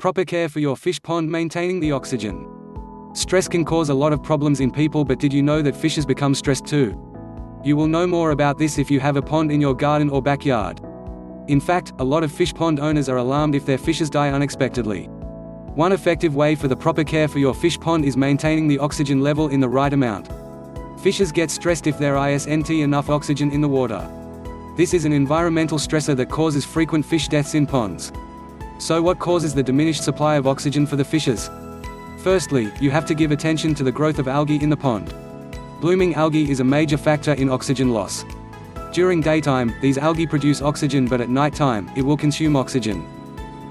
Proper care for your fish pond. Maintaining the oxygen. Stress can cause a lot of problems in people, but did you know that fishes become stressed too? You will know more about this if you have a pond in your garden or backyard. In fact, a lot of fish pond owners are alarmed if their fishes die unexpectedly. One effective way for the proper care for your fish pond is maintaining the oxygen level in the right amount. Fishes get stressed if there isn't enough oxygen in the water. This is an environmental stressor that causes frequent fish deaths in ponds. So what causes the diminished supply of oxygen for the fishes? Firstly, you have to give attention to the growth of algae in the pond. Blooming algae is a major factor in oxygen loss. During daytime, these algae produce oxygen, but at night time, it will consume oxygen.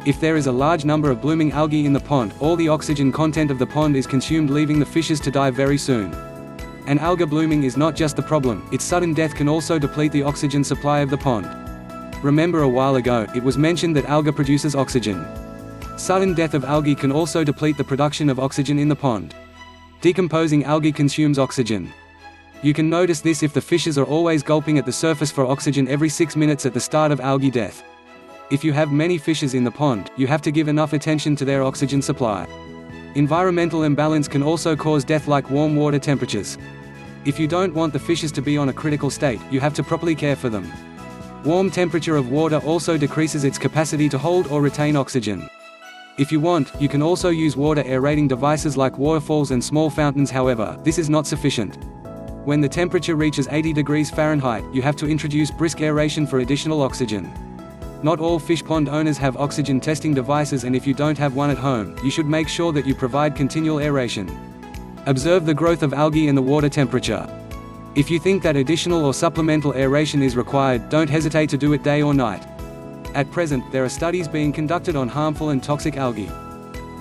If there is a large number of blooming algae in the pond, all the oxygen content of the pond is consumed, leaving the fishes to die very soon. And algae blooming is not just the problem, its sudden death can also deplete the oxygen supply of the pond. Remember, a while ago, it was mentioned that algae produces oxygen. Sudden death of algae can also deplete the production of oxygen in the pond. Decomposing algae consumes oxygen. You can notice this if the fishes are always gulping at the surface for oxygen every 6 minutes at the start of algae death. If you have many fishes in the pond, you have to give enough attention to their oxygen supply. Environmental imbalance can also cause death, like warm water temperatures. If you don't want the fishes to be on a critical state, you have to properly care for them. Warm temperature of water also decreases its capacity to hold or retain oxygen. If you want, you can also use water aerating devices like waterfalls and small fountains. However, this is not sufficient. When the temperature reaches 80 degrees Fahrenheit, you have to introduce brisk aeration for additional oxygen. Not all fish pond owners have oxygen testing devices, and if you don't have one at home, you should make sure that you provide continual aeration. Observe the growth of algae and the water temperature. If you think that additional or supplemental aeration is required, don't hesitate to do it day or night. At present, there are studies being conducted on harmful and toxic algae.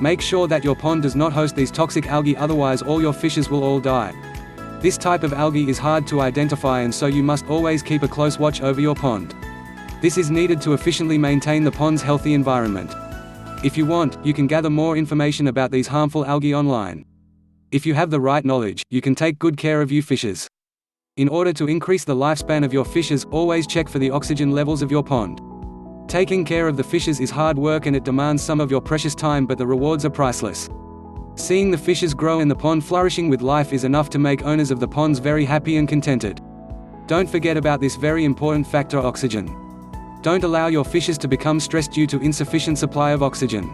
Make sure that your pond does not host these toxic algae, otherwise all your fishes will all die. This type of algae is hard to identify, and so you must always keep a close watch over your pond. This is needed to efficiently maintain the pond's healthy environment. If you want, you can gather more information about these harmful algae online. If you have the right knowledge, you can take good care of your fishes. In order to increase the lifespan of your fishes, always check for the oxygen levels of your pond. Taking care of the fishes is hard work and it demands some of your precious time, but the rewards are priceless. Seeing the fishes grow and the pond flourishing with life is enough to make owners of the ponds very happy and contented. Don't forget about this very important factor: oxygen. Don't allow your fishes to become stressed due to insufficient supply of oxygen.